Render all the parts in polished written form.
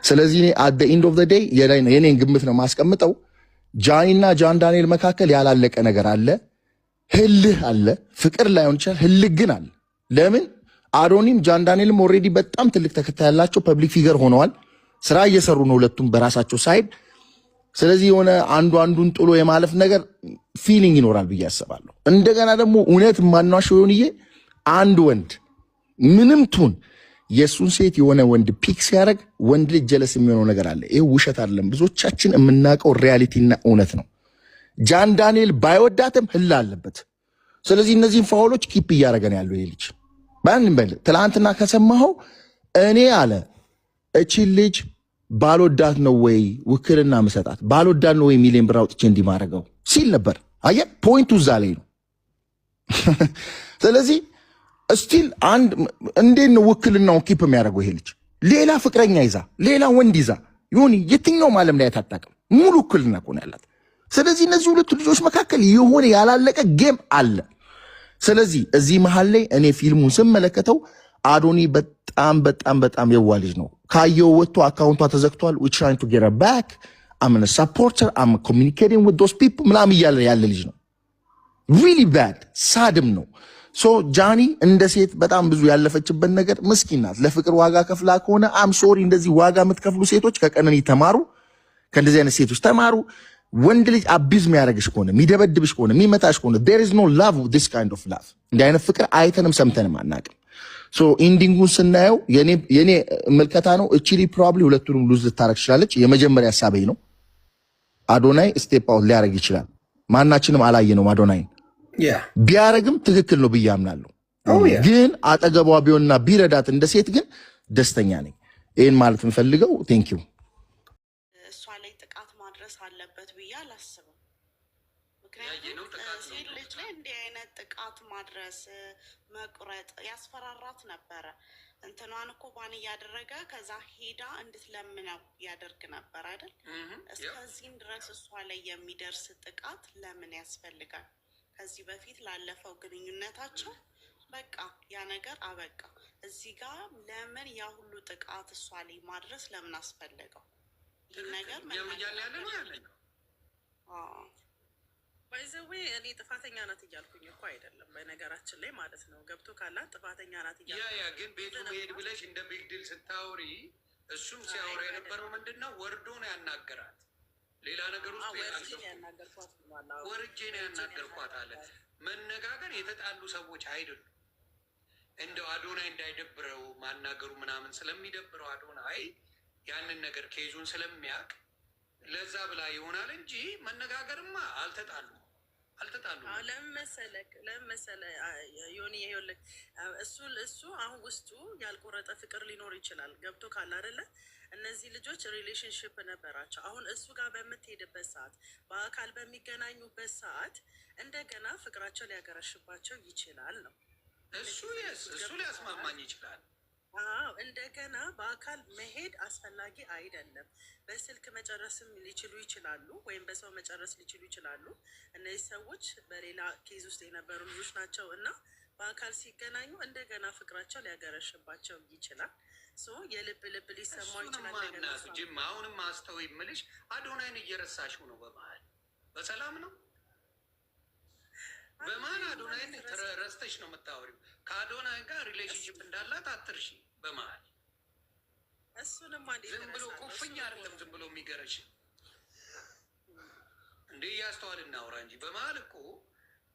ስለዚህ እኔ at the end of the day የኔን ግምት ነው ማስቀምጠው። ጃኒና ጃን ዳንኤል መካከል ያላለቀ ነገር አለ፣ ህልህ አለ። ፍቅር ላይሆን ይችላል፣ ህልህ ግን አለ። ለምን አዶኒም ጃን ዳንኤልም ኦልሬዲ በጣም ትልቅ ተከታይ ያላቸው ፐብሊክ ፊገር ሆነዋል። ስራ እየሰሩ ነው ሁለቱም በራሳቸው ሳይድ። ስለዚህ የሆነ አንዱ አንዱን ጥሎ የማለፍ ነገር ፊሊንግ ይኖራል ብዬ አስባለሁ። እንደገና ደግሞ እውነት ማናሽ ሆንዬ አንድ ወንድ ምንም ቱን የሱን ሴት የሆነ ወንድ ፒክ ሲያደርግ ወንድ ልጅ ጀለስ የሚሆነው ነገር አለ። ይሄ ውሸት አይደለም፣ ብዙዎቻችን የምናውቀው ሪያሊቲና እውነት ነው። ጃን ዳንኤል ባይወዳትም ህል አለበት። ስለዚህ እነዚህን ፋውሎች ኪፕ እያደረገ ነው ያለው ይሄ ልጅ። ባንንም በል ትላንትና ከሰማኸው እኔ አለ እቺን ልጅ ባልወዳት ነው ወይ ውክልና መሰጣት፣ ባልወዳት ነው ወይ ሚሊዮን ብር አውጥቼ እንዲማረገው ሲል ነበር። አየህ ፖይንቱ እዛ ላይ ነው። ስለዚህ እስቲል አንድ እንዴት ነው ውክልናውን ኪፕ የሚያደርገው ይሄ ልጅ? ሌላ ፍቅረኛ ይዛ ሌላ ወንድ ይዛ ይሁን የትኛውም ዓለም ላይ አታጣቅም። ሙሉ ውክልና እኮ ነው ያላት። ስለዚህ እነዚህ ሁለቱ ልጆች መካከል የሆነ ያላለቀ ጌም አለ። ስለዚህ እዚህ መሃል ላይ እኔ ፊልሙን ስመለከተው አዶኒ በጣም በጣም በጣም የዋ ልጅ ነው። ካየው ወጥቶ አካውንቷ ተዘግቷል። we trying to get her back, I'm a supporter, I'm communicating with those people ምናምን እያለ ያለ ልጅ ነው። really bad ሳድም ነው። ሶ ጃኒ እንደ ሴት በጣም ብዙ ያለፈችበት ነገር ምስኪን ናት። ለፍቅር ዋጋ ከፍላ ከሆነ አም ሶሪ። እንደዚህ ዋጋ የምትከፍሉ ሴቶች ከቀነኒ ተማሩ፣ ከእንደዚህ አይነት ሴቶች ተማሩ። ወንድ ልጅ አቢዝ የሚያደርግሽ ከሆነ የሚደበድብሽ ከሆነ የሚመታሽ ከሆነ there is no love with this kind of love። እንዲህ አይነት ፍቅር አይተንም ሰምተንም አናውቅም። ሶ ኢንዲንጉን ስናየው የኔ መልከታ ነው። እቺሊ ፕሮባብሊ ሁለቱንም ሉዝ ልታረግ ትችላለች። የመጀመሪያ ሐሳቤ ነው። አዶናይ ስቴፕ አውት ሊያረግ ይችላል። ማናችንም አላየነውም አዶናይን። ቢያረግም ትክክል ነው ብዬ አምናለሁ። ግን አጠገቧ ቢሆንና ቢረዳት እንደ ሴት ግን ደስተኛ ነኝ። ይሄን ማለት የምፈልገው ቴንክ ዩ። እሷ ላይ ጥቃት ማድረስ አለበት ብዬ አላስብም። ምክንያቱም ሴት ልጅ ላይ እንዲህ አይነት ጥቃት ማድረስ መቁረጥ ያስፈራራት ነበረ። እንትኗን እኮ ባን እያደረገ ከዛ ሄዳ እንድትለምነው ያደርግ ነበር አይደል? እስከዚህም ድረስ እሷ ላይ የሚደርስ ጥቃት ለምን ያስፈልጋል? ከዚህ በፊት ላለፈው ግንኙነታቸው በቃ ያ ነገር አበቃ። እዚህ ጋር ለምን ያ ሁሉ ጥቃት እሷ ላይ ማድረስ ለምን አስፈለገው? ይህ ነገር ባይዘዌ እኔ ጥፋተኛ ናት እያልኩኝ እኮ አይደለም፣ በነገራችን ላይ ማለት ነው። ገብቶ ካላት ጥፋተኛ ናት እያልኩኝ ግን ቤቱ መሄድ ብለሽ እንደ ቢግ ዲል ስታወሪ እሱም ሲያወራ የነበረው ምንድን ነው? ወርዶ ነው ያናገራት። ሌላ ነገር ውስጥ ወርጄ ነው ያናገርኳት አለ። መነጋገር የተጣሉ ሰዎች አይደሉም። እንደው አዶናይ እንዳይደብረው ማናገሩ ምናምን ስለሚደብረው አዶናይ ያንን ነገር ኬዙን ስለሚያውቅ ለዛ ብላ ይሆናል እንጂ መነጋገርማ አልተጣሉ። ለምን መሰለህ ዮኒ ይኸውልህ፣ እሱ አሁን ውስጡ ያልቆረጠ ፍቅር ሊኖር ይችላል። ገብቶ ካለ አይደለ? እነዚህ ልጆች ሪሌሽንሽፕ ነበራቸው። አሁን እሱ ጋር በምትሄድበት ሰዓት፣ በአካል በሚገናኙበት ሰዓት እንደገና ፍቅራቸው ሊያገረሽባቸው ይችላል ነው። እሱ ሊያስማማኝ ይችላል። እንደገና በአካል መሄድ አስፈላጊ አይደለም። በስልክ መጨረስም ሊችሉ ይችላሉ፣ ወይም በሰው መጨረስ ሊችሉ ይችላሉ። እነዚህ ሰዎች በሌላ ኬዝ ውስጥ የነበሩ ልጆች ናቸው እና በአካል ሲገናኙ እንደገና ፍቅራቸው ሊያገረሽባቸው ይችላል። የልብ ሊሰማው ይችላል። ጅማ አሁንም አስተው ይምልሽ አዶናይን እየረሳሽው ነው። በመሀል በሰላም ነው በመሀል አዶናይን ረስተሽ ነው የምታወሪው። ከአዶናይ ጋር ሪሌሽንሽፕ እንዳላት አትርሺ። በመሀል እሱንም ዝም ብሎ ቁፍኝ አይደለም ዝም ብሎ የሚገረሽ እንዴ። እያስተዋል እናውራ እንጂ በመሀል እኮ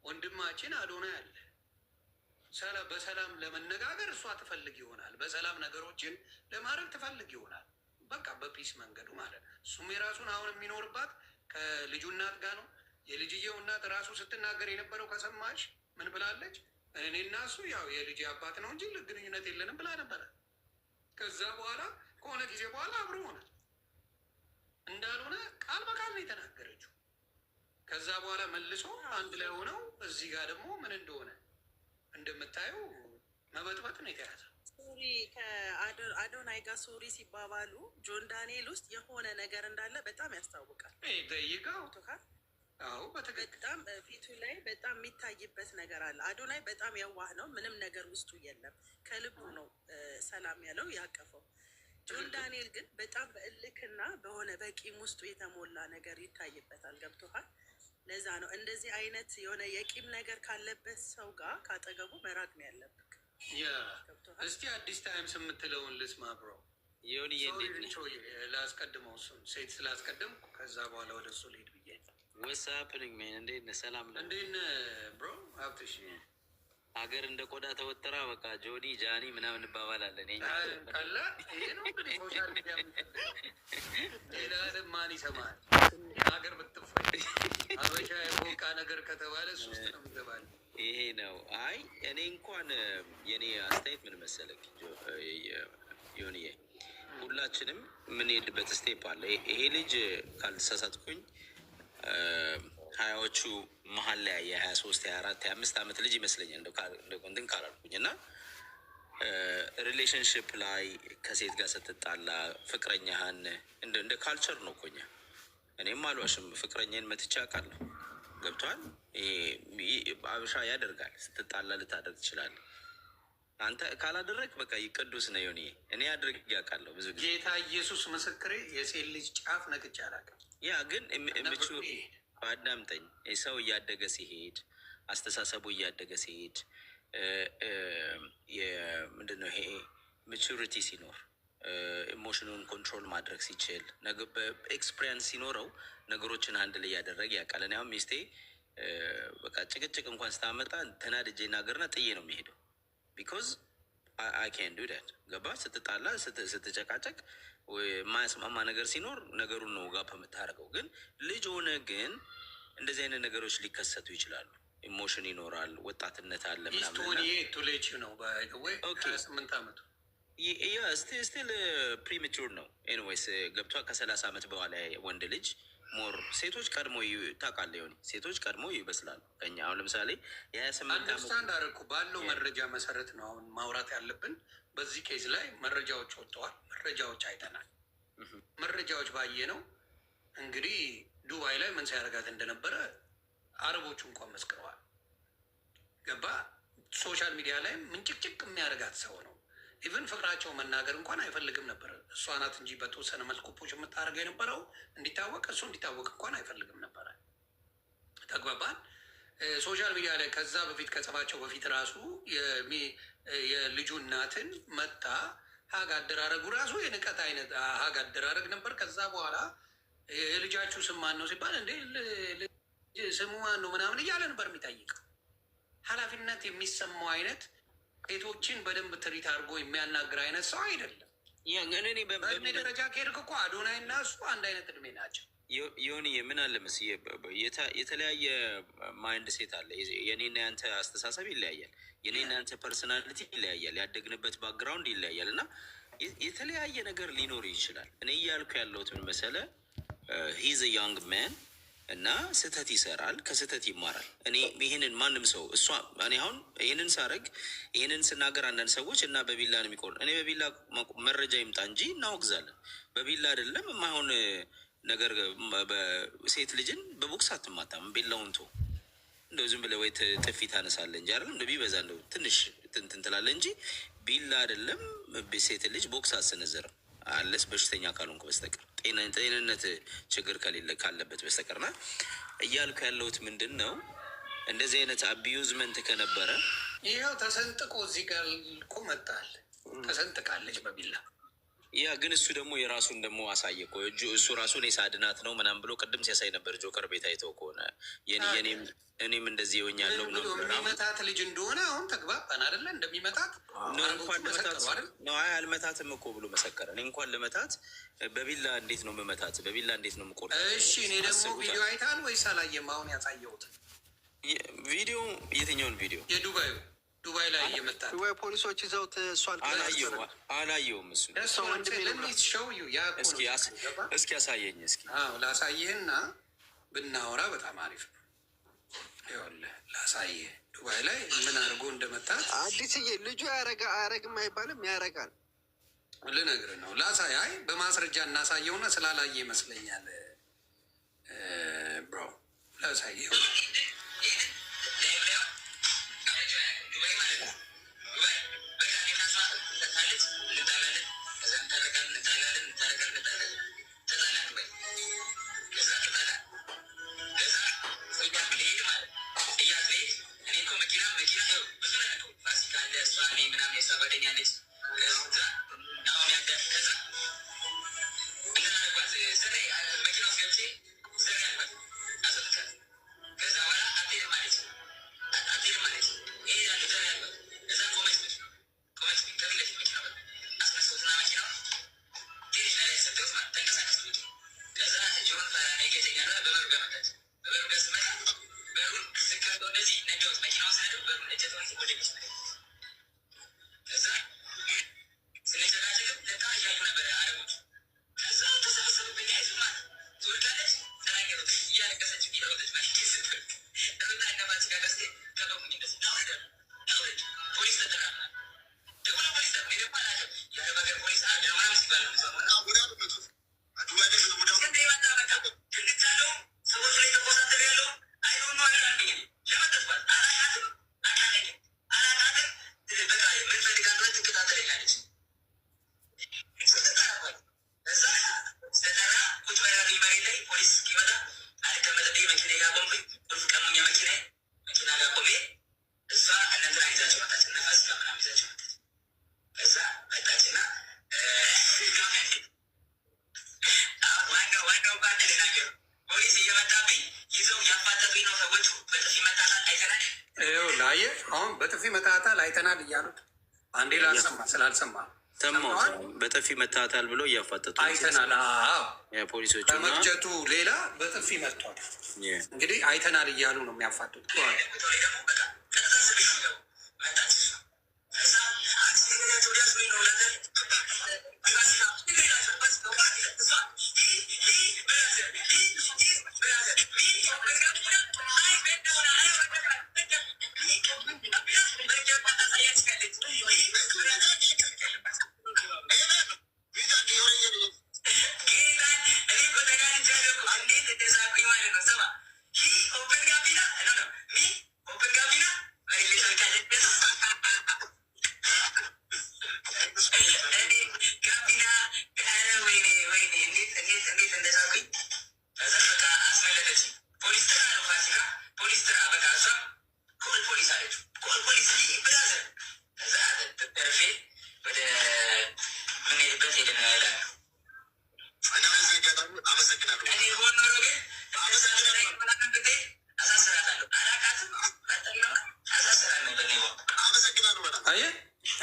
ወንድማችን አዶናይ አለ። በሰላም ለመነጋገር እሷ ትፈልግ ይሆናል። በሰላም ነገሮችን ለማድረግ ትፈልግ ይሆናል። በቃ በፒስ መንገዱ ማለት ነው። እሱም የራሱን አሁን የሚኖርባት ከልጁ እናት ጋር ነው። የልጅየው እናት ራሱ ስትናገር የነበረው ከሰማሽ ምን ብላለች? እኔ እና እሱ ያው የልጅ አባት ነው እንጂ ግንኙነት የለንም ብላ ነበረ። ከዛ በኋላ ከሆነ ጊዜ በኋላ አብሮ ሆናል እንዳልሆነ ቃል በቃል ነው የተናገረችው። ከዛ በኋላ መልሶ አንድ ላይ ሆነው እዚህ ጋር ደግሞ ምን እንደሆነ እንደምታየው መበጥበጥ ነው የተያዘ። ሶሪ ከአዶናይ ጋር ሶሪ ሲባባሉ ጆን ዳንኤል ውስጥ የሆነ ነገር እንዳለ በጣም ያስታውቃል። ጠይቀው በጣም ፊቱ ላይ በጣም የሚታይበት ነገር አለ። አዶናይ በጣም የዋህ ነው። ምንም ነገር ውስጡ የለም። ከልቡ ነው ሰላም ያለው ያቀፈው። ጆን ዳንኤል ግን በጣም በእልክና በሆነ በቂም ውስጡ የተሞላ ነገር ይታይበታል። ገብቶሃል? ለዛ ነው እንደዚህ አይነት የሆነ የቂም ነገር ካለበት ሰው ጋር ካጠገቡ መራቅ ነው ያለብህ። እስቲ አዲስ ታይምስ የምትለውን ልስማ ብሮ። ላስቀድመው እሱን ሴት ስላስቀድም ከዛ በኋላ ወደ እሱ ልሄድ ብዬ ወሳፕኒንግ ሜን እንዴት ነህ? ሰላም ነው። እንዴት ነህ ብሮ? ሀብትሽ ሀገር እንደ ቆዳ ተወጥራ በቃ ጆዲ ጃኒ ምናምን እንባባላለን። ቀላ ይሄ ነው እንግዲህ ሶሻል ሚዲያ ሌላ ማን ይሰማል? ሀገር ብትፋይ አበሻ የቦቃ ነገር ከተባለ ሶስት ነው ምገባል። ይሄ ነው። አይ እኔ እንኳን የኔ አስተያየት ምን መሰለክ ዮኒዬ፣ ሁላችንም የምንሄድበት ስቴፕ አለ። ይሄ ልጅ ካልተሳሳትኩኝ ሀያዎቹ መሀል ላይ የ23 የ24 የ25 ዓመት ልጅ ይመስለኛል እንትን ካላልኩኝ እና ሪሌሽንሽፕ ላይ ከሴት ጋር ስትጣላ ፍቅረኛህን እንደ ካልቸር ነው እኮ እኛ እኔም አልዋሽም ፍቅረኛን መትቼ አውቃለሁ። ገብቷል? አበሻ ያደርጋል። ስትጣላ ልታደርግ ትችላለህ። አንተ ካላደረግ በቃ ቅዱስ ነው ዮኒ። እኔ አድርግ ያውቃለሁ ብዙ ጊዜ። ጌታ ኢየሱስ ምስክሬ የሴት ልጅ ጫፍ ነቅቼ አላውቅም። ያ ግን ምቹ አዳምጠኝ። ሰው እያደገ ሲሄድ አስተሳሰቡ እያደገ ሲሄድ ምንድነው ይሄ ማቹሪቲ ሲኖር ኢሞሽኑን ኮንትሮል ማድረግ ሲችል በኤክስፒሪየንስ ሲኖረው ነገሮችን አንድ ላይ እያደረገ ያውቃል። እኔ አሁን ሚስቴ በቃ ጭቅጭቅ እንኳን ስታመጣ ተናድጄ ናገርና ጥዬ ነው የሚሄደው። ቢኮዝ አይ ካን ዱ ዳት። ገባ? ስትጣላ ስትጨቃጨቅ የማያስማማ ነገር ሲኖር ነገሩን ነው ጋፕ የምታደርገው። ግን ልጅ ሆነ ግን እንደዚህ አይነት ነገሮች ሊከሰቱ ይችላሉ። ኢሞሽን ይኖራል፣ ወጣትነት አለ ምናምን ቱሌች ነው ባይወይ 28 ዓመቱ ስቲል ፕሪሜቹር ነው። ኤኒዌይስ ገብቷ ከ30 ዓመት በኋላ ወንድ ልጅ ሞር ሴቶች ቀድሞ ታውቃለህ ሆኒ ሴቶች ቀድሞ ይበስላሉ ከኛ። አሁን ለምሳሌ የ28 አንደርስታንድ አደረኩ ባለው መረጃ መሰረት ነው አሁን ማውራት ያለብን። በዚህ ኬዝ ላይ መረጃዎች ወጥተዋል፣ መረጃዎች አይተናል። መረጃዎች ባየ ነው እንግዲህ ዱባይ ላይ ምን ሲያደርጋት እንደነበረ አረቦቹ እንኳን መስክረዋል። ገባ? ሶሻል ሚዲያ ላይ ምንጭቅጭቅ የሚያደርጋት ሰው ነው። ኢቨን ፍቅራቸው መናገር እንኳን አይፈልግም ነበር። እሷ ናት እንጂ በተወሰነ መልኩ ፖች የምታደርገው የነበረው እንዲታወቅ፣ እሱ እንዲታወቅ እንኳን አይፈልግም ነበረ። ተግባባን? ሶሻል ሚዲያ ላይ ከዛ በፊት ከጸባቸው በፊት ራሱ የልጁ እናትን መታ ሀግ አደራረጉ ራሱ የንቀት አይነት ሀግ አደራረግ ነበር። ከዛ በኋላ የልጃችሁ ስም ማን ነው ሲባል እንዴ ስሙ ማን ነው ምናምን እያለ ነበር የሚጠይቀው። ኃላፊነት የሚሰማው አይነት ሴቶችን በደንብ ትሪት አድርጎ የሚያናግር አይነት ሰው አይደለም። በእድሜ ደረጃ ከሄድክ እኮ አዶናይ እና እሱ አንድ አይነት እድሜ ናቸው። ዮኒ ምን አለ መሰለኝ የተለያየ ማይንድ ሴት አለ። የኔና ያንተ አስተሳሰብ ይለያያል። የኔና ያንተ ፐርሰናሊቲ ይለያያል። ያደግንበት ባክግራውንድ ይለያያል እና የተለያየ ነገር ሊኖር ይችላል። እኔ እያልኩ ያለሁት ምን መሰለህ ሂዝ ያንግ ማን እና ስህተት ይሰራል፣ ከስህተት ይማራል። እኔ ይህንን ማንም ሰው እኔ አሁን ይህንን ሳረግ ይህንን ስናገር አንዳንድ ሰዎች እና በቢላ ነው የሚቆር። እኔ በቢላ መረጃ ይምጣ እንጂ እናወግዛለን። በቢላ አይደለም የማይሆን ነገር ሴት ልጅን በቦክስ አትማታም። ቢላውን ተው እንደው ዝም ብለህ ወይ ጥፊ ታነሳለህ እንጂ አይደለም እንደ ቢበዛ እንደው ትንሽ እንትን ትላለህ እንጂ ቢላ አይደለም ሴት ልጅ ቦክስ አትሰነዘርም አለስ በሽተኛ ካልሆንኩ በስተቀር ጤንነት ችግር ካለበት በስተቀርና እያልኩ ያለሁት ምንድን ነው እንደዚህ አይነት አቢዩዝመንት ከነበረ ይኸው ተሰንጥቆ እዚህ ጋር እኮ መጣል ተሰንጥቃለች በቢላ። ያ ግን እሱ ደግሞ የራሱን ደግሞ አሳየ እኮ እሱ ራሱን የሳድናት ነው ምናምን ብሎ ቅድም ሲያሳይ ነበር። ጆከር ቤት አይተው ከሆነ እኔም እንደዚህ ይሆኛለሁ ነው የሚመታት ልጅ እንደሆነ አሁን ተግባባን አይደለ? እንደሚመታት ነው። አይ አልመታትም እኮ ብሎ መሰከረ። እኔ እንኳን ልመታት በቢላ እንዴት ነው የምመታት? በቢላ እንዴት ነው የምቆርጥ? እሺ እኔ ደግሞ ቪዲዮ አይታል ወይስ አላየም? አሁን ያሳየሁት ቪዲዮ የትኛውን ቪዲዮ? ዱባይ ላይ እየመጣ ፖሊሶች ይዘውት እሷን አላየውም። እሱ እስኪ ያሳየኝ እስኪ ላሳይህና ብናወራ በጣም አሪፍ ነው። ይኸውልህ ላሳይህ ዱባይ ላይ ምን አድርጎ እንደመጣት። አዲስዬ ልጁ አያረግም አይባልም፣ ያረጋል። ልነግርህ ነው። ላሳይ አይ በማስረጃ እናሳየውና ስላላየ ይመስለኛል ብሮ ላሳይህ በጥፊ መታታል አይተናል እያሉት አንዴ ስላልሰማ ሰማሁ። በጥፊ መታታል ብሎ እያፋጠጡ አይተናል። ፖሊሶቹ ከመፍጨቱ ሌላ በጥፊ መቷል። እንግዲህ አይተናል እያሉ ነው የሚያፋጡት።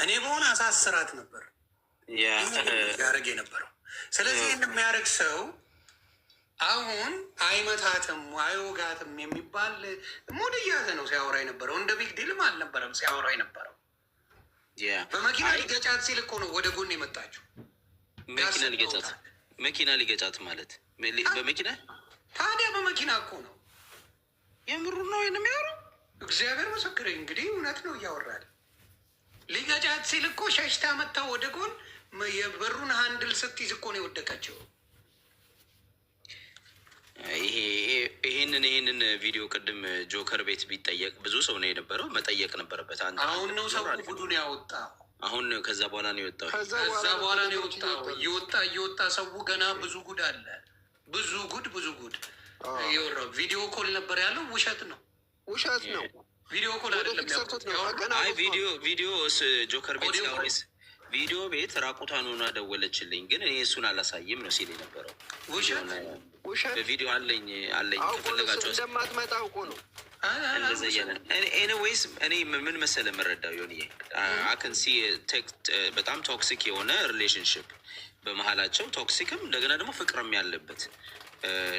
እኔ በሆነ አሳስራት ነበር ያደረግ የነበረው። ስለዚህ ይህን የሚያደርግ ሰው አሁን አይመታትም አይወጋትም የሚባል ሙድ እያዘ ነው ሲያወራ የነበረው። እንደ ቢግ ዲልም አልነበረም ሲያወራ የነበረው። በመኪና ሊገጫት ሲል እኮ ነው ወደ ጎን የመጣችው። መኪና ሊገጫት ማለት በመኪና ታዲያ በመኪና እኮ ነው። የምሩ ነው የሚያወራው። እግዚአብሔር ምስክር እንግዲህ እውነት ነው እያወራል። ሊገጫት ሲል እኮ ሸሽታ መታ ወደ ጎን የበሩን ሀንድል ስትይዝ እኮ ነው የወደቀችው። ይህንን ቪዲዮ ቅድም ጆከር ቤት ቢጠየቅ ብዙ ሰው ነው የነበረው። መጠየቅ ነበረበት። አሁን ነው ሰው ቡድን ያወጣው። አሁን ከዛ በኋላ ነው የወጣው። ከዛ በኋላ ነው የወጣው። እየወጣ ሰው ገና ብዙ ጉድ አለ። ብዙ ጉድ የወራው ቪዲዮ ኮል ነበር ያለው። ውሸት ነው። ቪዲዮ ኮል አይደለም። ቪዲዮ ጆከር ቤት ሲያወራስ ቪዲዮ ቤት ራቁቷን ሆና ደወለችልኝ፣ ግን እኔ እሱን አላሳይም ነው ሲል የነበረው። ውሸት በቪዲዮ አለኝ ከፈለጋቸው እንደማትመጣ አውቆ ነው። ኤኒዌይስ እኔ ምን መሰለ መረዳው ሆን አክንሲ በጣም ቶክሲክ የሆነ ሪሌሽንሽፕ በመሀላቸው፣ ቶክሲክም እንደገና ደግሞ ፍቅርም ያለበት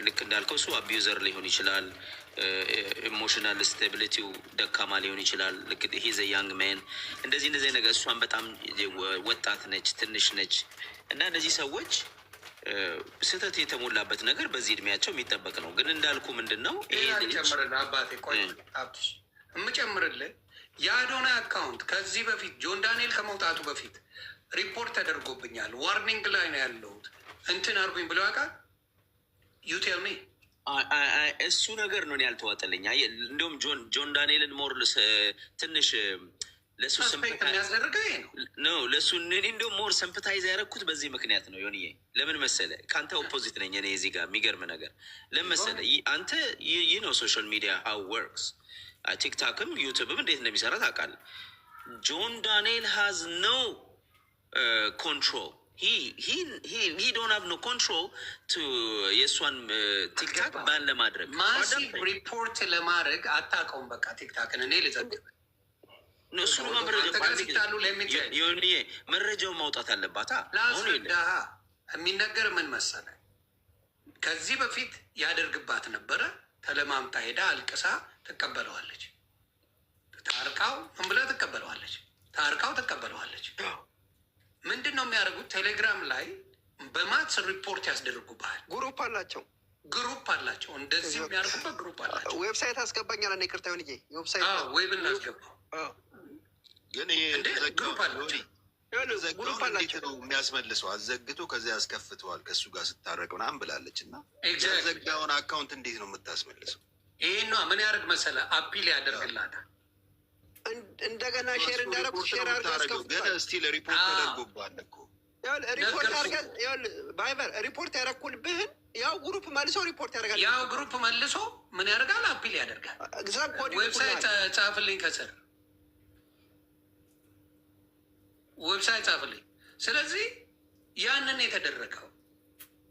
ልክ እንዳልከው እሱ አቢዩዘር ሊሆን ይችላል። ኢሞሽናል ስታቢሊቲው ደካማ ሊሆን ይችላል። ልክ ሂዘ ያንግ ሜን እንደዚህ ነገር። እሷን በጣም ወጣት ነች፣ ትንሽ ነች። እና እነዚህ ሰዎች ስህተት የተሞላበት ነገር በዚህ እድሜያቸው የሚጠበቅ ነው። ግን እንዳልኩ ምንድን ነው አባቴ የምጨምርልህ የአዶናይ አካውንት ከዚህ በፊት ጆን ዳንኤል ከመውጣቱ በፊት ሪፖርት ተደርጎብኛል። ዋርኒንግ ላይ ነው ያለሁት እንትን አርጉኝ ብለው ያውቃል። ዩቴል ሚ እሱ ነገር ነው ያልተዋጠልኝ። እንዲሁም ጆን ዳንኤልን ሞር ትንሽ ለሱ ነው ለሱ እንዲሁም ሞር ሰምፕታይዝ ያደረግኩት በዚህ ምክንያት ነው። ዮኒዬ ለምን መሰለ ከአንተ ኦፖዚት ነኝ እኔ እዚህ ጋር የሚገርም ነገር ለምን መሰለ አንተ ይህ ነው ሶሻል ሚዲያ ሃው ወርክስ። ቲክታክም ዩቱብም እንዴት እንደሚሰራ ታውቃለህ። ጆን ዳንኤል ሃዝ ኖ ኮንትሮል he don't have no control to የእሷን ቲክታክ ባን ለማድረግ ማሲቭ ሪፖርት ለማድረግ አታውቀውም። በቃ ቲክታክን እኔ ልዘግብ እሱ መረጃውን ማውጣት አለባታ። ላስረዳህ የሚነገር ምን መሰለ ከዚህ በፊት ያደርግባት ነበረ። ተለማምጣ ሄዳ አልቅሳ ትቀበለዋለች። ታርቃው ምን ብላ ትቀበለዋለች። ትቀበለዋለች። ምንድን ነው የሚያደርጉት? ቴሌግራም ላይ በማትስ ሪፖርት ያስደርጉብሃል። ግሩፕ አላቸው። እንደዚህ የሚያደርጉበት ግሩፕ አላቸው። ዌብሳይት አስገባኛል። እኔ ቅርታ ሆን ዌብሳይት ዌብ እናስገባው። ግን ይሄ ግሩፕ አላቸው ነው የሚያስመልሰው። አዘግቶ ከዚያ ያስከፍተዋል ከእሱ ጋር ስታረቅ ምናምን ብላለች። እና ያዘጋውን አካውንት እንዴት ነው የምታስመልሰው? ይሄን ምን ያደርግ መሰለ አፒል ያደርግላታል። እንደገና ሼር እንዳደረጉት ሼር አድርገህ አስከፍቷል። ግን ስቲል ሪፖርት ተደርጎብሃል እኮ ሪፖርት አድርገህ ባይበር ሪፖርት ያደረኩልብህን ያው ግሩፕ መልሶ ሪፖርት ያደርጋል። ያው ግሩፕ መልሶ ምን ያደርጋል? አፒል ያደርጋል። ዌብሳይት ጻፍልኝ፣ ከስር ዌብሳይት ጻፍልኝ። ስለዚህ ያንን የተደረገው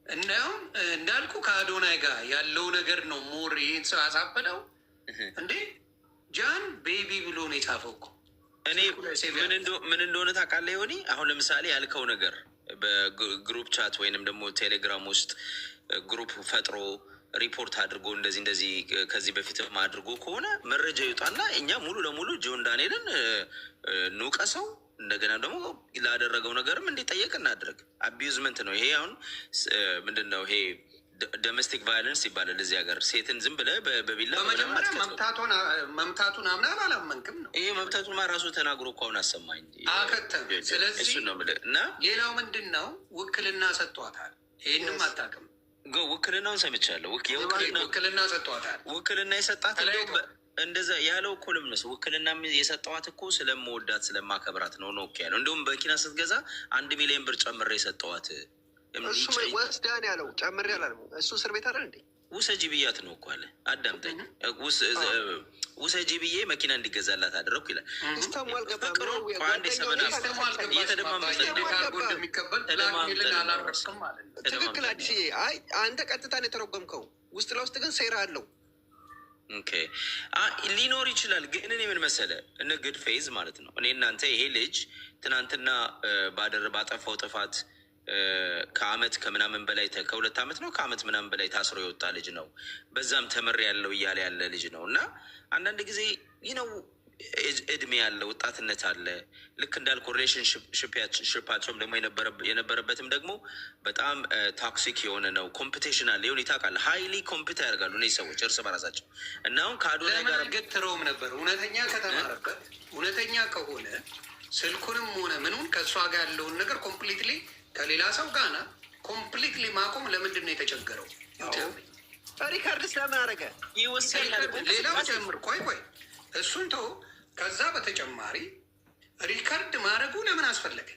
እናም እንዳልኩ ከአዶናይ ጋር ያለው ነገር ነው። ሞር ይህን ሰው ያሳበደው እንዴ ጃን ቤቢ ብሎ ነው የጻፈው እኮ እኔ ምን እንደሆነ ታውቃለህ ዮኒ? አሁን ለምሳሌ ያልከው ነገር በግሩፕ ቻት ወይንም ደግሞ ቴሌግራም ውስጥ ግሩፕ ፈጥሮ ሪፖርት አድርጎ እንደዚህ ከዚህ በፊትም አድርጎ ከሆነ መረጃ ይውጣና እኛ ሙሉ ለሙሉ ጆን ዳንኤልን እንውቀሰው፣ እንደገና ደግሞ ላደረገው ነገርም እንዲጠየቅ እናድርግ። አቢዩዝመንት ነው ይሄ። አሁን ምንድን ነው ይሄ? ዶሜስቲክ ቫዮለንስ ይባላል እዚህ ሀገር። ሴትን ዝም ብለህ በቢላ በመጀመሪያ መምታቱን አምናል አላመንክም ነው ይሄ። መምታቱን ራሱ ተናግሮ እኮ አሁን አሰማኝ አከተም። ስለዚህ እሱን ነው የምልህ። እና ሌላው ምንድን ነው ውክልና ሰጥቷታል። ይህንም አታውቅም። ውክልናውን ሰምቻለሁ። ውክልና ሰጥቷታል። ውክልና የሰጣት እንደዛ ያለው እኮ ልምነስ ውክልና የሰጠዋት እኮ ስለምወዳት ስለማከብራት ነው ነው ያለው። እንዲሁም በኪና ስትገዛ 1 ሚሊዮን ብር ጨምሬ የሰጠዋት እሱ ወስዳን ያለው ጨምሬ አላልኩም። እሱ እስር ቤት አይደል እንዴ? ውሰጂ ብያት ነው እኮ አለ። አዳምጠኝ። ውሰጂ ብዬ መኪና እንዲገዛላት አደረግኩ ይላል። ትክክል አዲስ። አይ አንተ ቀጥታ ነው የተረጎምከው፣ ውስጥ ለውስጥ ግን ሴራ አለው። ኦኬ ሊኖር ይችላል። ግን እኔ ምን መሰለ ንግድ ፌዝ ማለት ነው። እኔ እናንተ ይሄ ልጅ ትናንትና ባጠፋው ጥፋት ከአመት ከምናምን በላይ ከ2 ዓመት ነው ከአመት ምናምን በላይ ታስሮ የወጣ ልጅ ነው። በዛም ተምር ያለው እያለ ያለ ልጅ ነው። እና አንዳንድ ጊዜ ነው እድሜ ያለ ወጣትነት አለ። ልክ እንዳልኩ ሪሌሽንሽፓቸውም ደግሞ የነበረበትም ደግሞ በጣም ቶክሲክ የሆነ ነው። ኮምፒቴሽን አለ። የሆነ ታውቃለህ፣ ሀይሊ ኮምፒት ያደርጋሉ እነዚህ ሰዎች እርስ በራሳቸው። እና አሁን ከአዶናይ ጋር ገትረውም ነበር። እውነተኛ ከተማረበት እውነተኛ ከሆነ ስልኩንም ሆነ ምኑን ከእሷ ጋር ያለውን ነገር ኮምፕሊትሊ ከሌላ ሰው ጋር ኮምፕሊትሊ ማቆም ለምንድን ነው የተቸገረው? ሪካርድ ስለምን አደረገ? ሌላው ጨምር ቆይ እሱን ተው። ከዛ በተጨማሪ ሪካርድ ማድረጉ ለምን አስፈለገ?